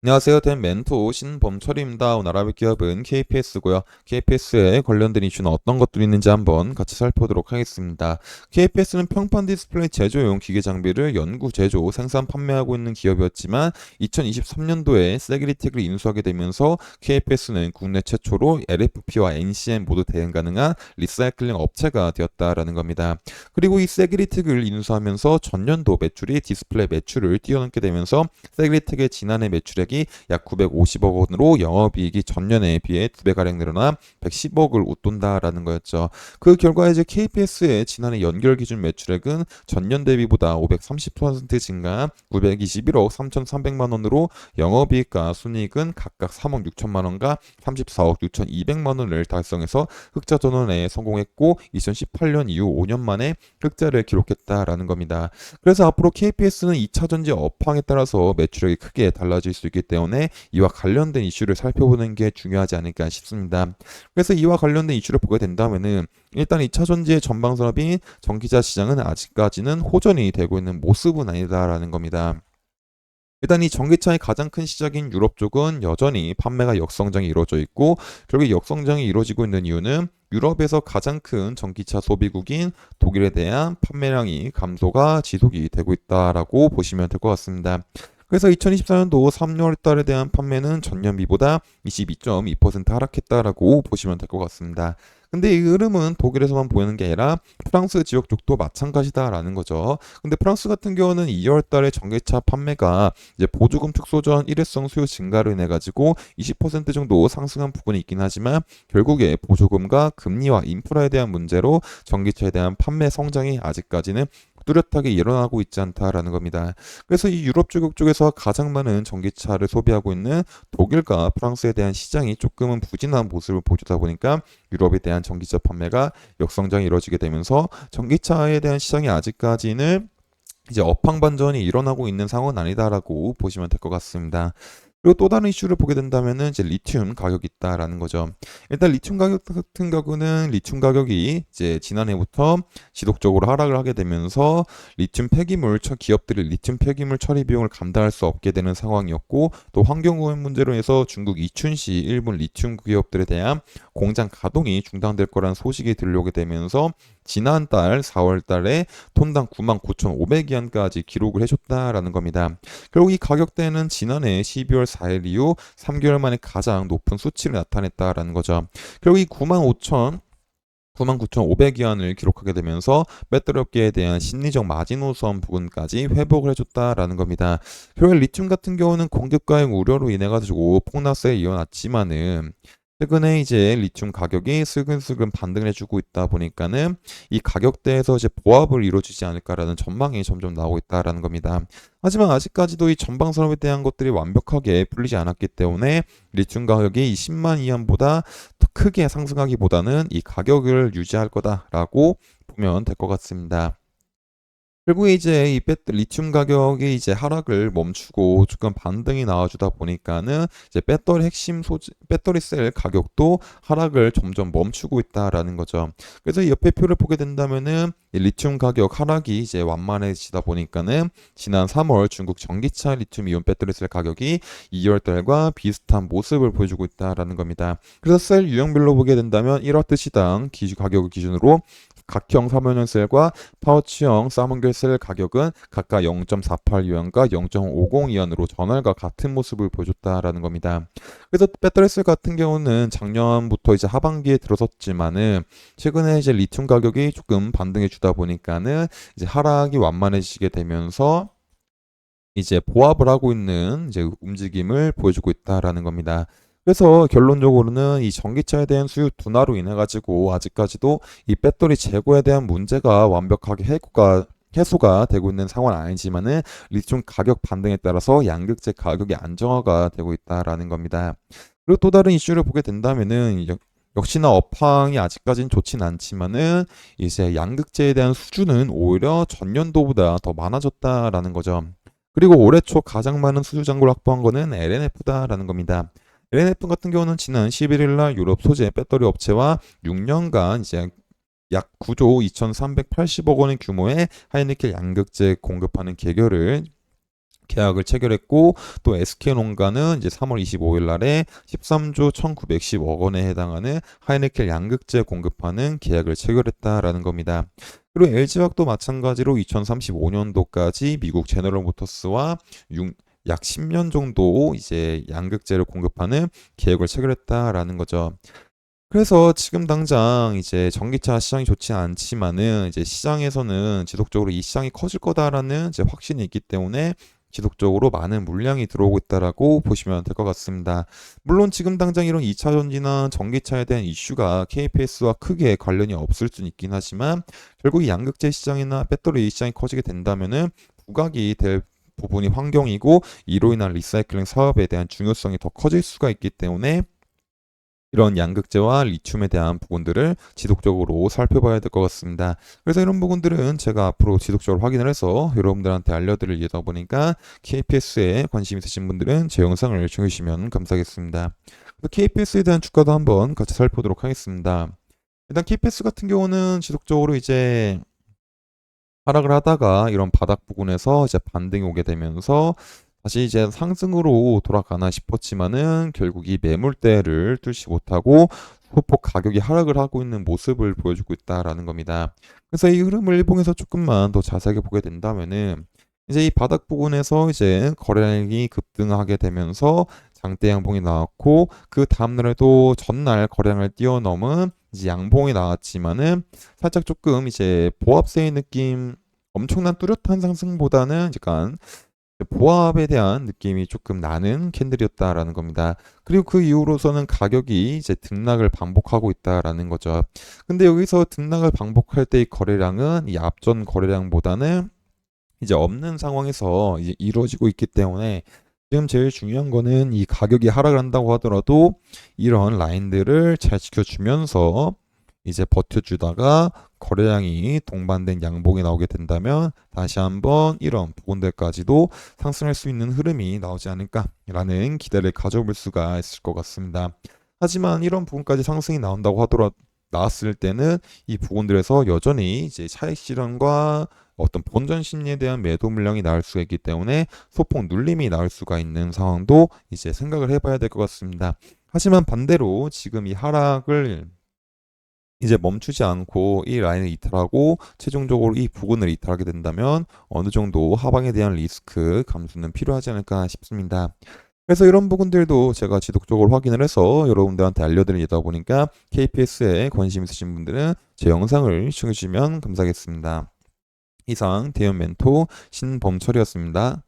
안녕하세요. 된 멘토 신범철입니다. 오늘 알아볼 기업은 KPS고요. KPS에 관련된 이슈는 어떤 것들이 있는지 한번 같이 살펴보도록 하겠습니다. KPS는 평판 디스플레이 제조용 기계 장비를 연구, 제조, 생산, 판매하고 있는 기업이었지만 2023년도에 세그리텍을 인수하게 되면서 KPS는 국내 최초로 LFP와 NCM 모두 대응 가능한 리사이클링 업체가 되었다라는 겁니다. 그리고 이 세그리텍을 인수하면서 전년도 매출이 디스플레이 매출을 뛰어넘게 되면서 세그리텍의 지난해 매출액이 약 950억 원으로 영업이익이 전년에 비해 2배가량 늘어나 110억을 웃돈다라는 거였죠. 그 결과 이제 KPS의 지난해 연결 기준 매출액은 전년 대비보다 530% 증가한 921억 3,300만 원으로 영업이익과 순이익은 각각 3억 6천만 원과 34억 6,200만 원을 달성해서 흑자 전환에 성공했고 2018년 이후 5년 만에 흑자를 기록했다라는 겁니다. 그래서 앞으로 KPS는 2차 전지 업황에 따라서 매출액이 크게 달라질 수 있기 때문에 이와 관련된 이슈를 살펴보는 게 중요하지 않을까 싶습니다. 그래서 이와 관련된 이슈를 보게 된다면은 일단 2차 전지의 전방 산업인 전기차 시장은 아직까지는 호전이 되고 있는 모습은 아니다라는 겁니다. 일단 이 전기차의 가장 큰 시장인 유럽 쪽은 여전히 판매가 역성장이 이루어져 있고, 결국 역성장이 이루어지고 있는 이유는 유럽에서 가장 큰 전기차 소비국인 독일에 대한 판매량이 감소가 지속이 되고 있다라고 보시면 될 것 같습니다. 그래서 2024년도 3월 달에 대한 판매는 전년비보다 22.2% 하락했다라고 보시면 될 것 같습니다. 근데 이 흐름은 독일에서만 보이는 게 아니라 프랑스 지역 쪽도 마찬가지다라는 거죠. 근데 프랑스 같은 경우는 2월 달에 전기차 판매가 이제 보조금 축소 전 일회성 수요 증가로 인해 가지고 20% 정도 상승한 부분이 있긴 하지만 결국에 보조금과 금리와 인프라에 대한 문제로 전기차에 대한 판매 성장이 아직까지는 뚜렷하게 일어나고 있지 않다라는 겁니다. 그래서 이 유럽 쪽 쪽에서 가장 많은 전기차를 소비하고 있는 독일과 프랑스에 대한 시장이 조금은 부진한 모습을 보여주다 보니까 유럽에 대한 전기차 판매가 역성장이 이루어지게 되면서 전기차에 대한 시장이 아직까지는 이제 업황 반전이 일어나고 있는 상황은 아니다라고 보시면 될 것 같습니다. 그리고 또 다른 이슈를 보게 된다면은 이제 리튬 가격이 있다라는 거죠. 일단 리튬 가격 같은 경우는 리튬 가격이 이제 지난해부터 지속적으로 하락을 하게 되면서 리튬 폐기물 기업들이 리튬 폐기물 처리 비용을 감당할 수 없게 되는 상황이었고, 또 환경오염 문제로 해서 중국 이춘시 일본 리튬 기업들에 대한 공장 가동이 중단될 거라는 소식이 들려오게 되면서 지난달 4월 달에 톤당 99,500위안까지 기록을 해줬다라는 겁니다. 결국 이 가격대는 지난해 12월 4일 이후 3개월 만에 가장 높은 수치를 나타냈다라는 거죠. 결국 이 99,500위안을 기록하게 되면서 배터리 업계에 대한 심리적 마지노선 부분까지 회복을 해줬다라는 겁니다. 결국 리튬 같은 경우는 공급 가격 우려로 인해 가지고 폭락세에 이어났지만은 최근에 이제 리튬 가격이 슬근슬근 반등을 해주고 있다 보니까는 이 가격대에서 이제 보합을 이루어지지 않을까라는 전망이 점점 나오고 있다라는 겁니다. 하지만 아직까지도 이 전방 산업에 대한 것들이 완벽하게 풀리지 않았기 때문에 리튬 가격이 이 10만 이안보다 더 크게 상승하기보다는 이 가격을 유지할 거다라고 보면 될 것 같습니다. 결국에 이제 이 리튬 가격이 이제 하락을 멈추고 조금 반등이 나와주다 보니까는 이제 배터리 핵심 소재, 배터리 셀 가격도 하락을 점점 멈추고 있다라는 거죠. 그래서 이 옆에 표를 보게 된다면은 이 리튬 가격 하락이 이제 완만해지다 보니까는 지난 3월 중국 전기차 리튬 이온 배터리 셀 가격이 2월 달과 비슷한 모습을 보여주고 있다라는 겁니다. 그래서 셀 유형별로 보게 된다면 1와트 시당 가격을 기준으로 각형 3원형 셀과 파우치형 쌍문결 셀 가격은 각각 0.48위안과 0.50위안으로 전월과 같은 모습을 보여줬다라는 겁니다. 그래서 배터리 셀 같은 경우는 작년부터 이제 하반기에 들어섰지만은 최근에 이제 리튬 가격이 조금 반등해 주다 보니까는 이제 하락이 완만해지게 되면서 이제 보합을 하고 있는 이제 움직임을 보여주고 있다라는 겁니다. 그래서 결론적으로는 이 전기차에 대한 수요 둔화로 인해 가지고 아직까지도 이 배터리 재고에 대한 문제가 완벽하게 해소가 되고 있는 상황은 아니지만은 리튬 가격 반등에 따라서 양극재 가격이 안정화가 되고 있다라는 겁니다. 그리고 또 다른 이슈를 보게 된다면은 역시나 업황이 아직까지는 좋진 않지만은 이제 양극재에 대한 수주는 오히려 전년도보다 더 많아졌다라는 거죠. 그리고 올해 초 가장 많은 수주 잔고를 확보한 거는 LNF다라는 겁니다. LNF 같은 경우는 지난 11일 날 유럽 소재 배터리 업체와 6년간 이제 약 9조 2,380억 원의 규모의 하이니켈 양극재 공급하는 계약을 체결했고 또 SK농가는 이제 3월 25일 날에 13조 1,910억 원에 해당하는 하이니켈 양극재 공급하는 계약을 체결했다라는 겁니다. 그리고 LG화학도 마찬가지로 2035년도까지 미국 제너럴 모터스와 약 10년 정도 이제 양극재를 공급하는 계약을 체결했다라는 거죠. 그래서 지금 당장 이제 전기차 시장이 좋지 않지만은 이제 시장에서는 지속적으로 이 시장이 커질 거다라는 이제 확신이 있기 때문에 지속적으로 많은 물량이 들어오고 있다라고 보시면 될 것 같습니다. 물론 지금 당장 이런 2차 전지나 전기차에 대한 이슈가 KPS와 크게 관련이 없을 수는 있긴 하지만 결국 이 양극재 시장이나 배터리 시장이 커지게 된다면은 부각이 될 부분이 환경이고 이로 인한 리사이클링 사업에 대한 중요성이 더 커질 수가 있기 때문에 이런 양극재와 리튬에 대한 부분들을 지속적으로 살펴봐야 될 것 같습니다. 그래서 이런 부분들은 제가 앞으로 지속적으로 확인을 해서 여러분들한테 알려드릴 예다 보니까 KPS에 관심 있으신 분들은 제 영상을 즐기시면 감사하겠습니다. KPS에 대한 주가도 한번 같이 살펴보도록 하겠습니다. 일단 KPS 같은 경우는 지속적으로 이제 하락을 하다가 이런 바닥 부근에서 이제 반등이 오게 되면서 다시 이제 상승으로 돌아가나 싶었지만은 결국 이 매물대를 뚫지 못하고 소폭 가격이 하락을 하고 있는 모습을 보여주고 있다라는 겁니다. 그래서 이 흐름을 일봉에서 조금만 더 자세하게 보게 된다면은 이제 이 바닥 부근에서 이제 거래량이 급등하게 되면서 장대 양봉이 나왔고 그 다음날에도 전날 거래량을 뛰어넘은 이제 양봉이 나왔지만은 살짝 조금 이제 보합세의 느낌 엄청난 뚜렷한 상승보다는 약간 보합에 대한 느낌이 조금 나는 캔들이었다라는 겁니다. 그리고 그 이후로서는 가격이 이제 등락을 반복하고 있다라는 거죠. 근데 여기서 등락을 반복할 때의 거래량은 이 앞전 거래량보다는 이제 없는 상황에서 이제 이루어지고 있기 때문에 지금 제일 중요한 거는 이 가격이 하락을 한다고 하더라도 이런 라인들을 잘 지켜주면서 이제 버텨주다가 거래량이 동반된 양봉이 나오게 된다면 다시 한번 이런 부분들까지도 상승할 수 있는 흐름이 나오지 않을까라는 기대를 가져볼 수가 있을 것 같습니다. 하지만 이런 부분까지 상승이 나온다고 하더라도 나왔을 때는 이 부분들에서 여전히 이제 차익 실현과 어떤 본전 심리에 대한 매도 물량이 나올 수가 있기 때문에 소폭 눌림이 나올 수가 있는 상황도 이제 생각을 해봐야 될 것 같습니다. 하지만 반대로 지금 이 하락을 이제 멈추지 않고 이 라인을 이탈하고 최종적으로 이 부근을 이탈하게 된다면 어느 정도 하방에 대한 리스크 감수는 필요하지 않을까 싶습니다. 그래서 이런 부분들도 제가 지속적으로 확인을 해서 여러분들한테 알려드릴 예다 보니까 KPS에 관심 있으신 분들은 제 영상을 시청해주시면 감사하겠습니다. 이상 대연 멘토 신범철이었습니다.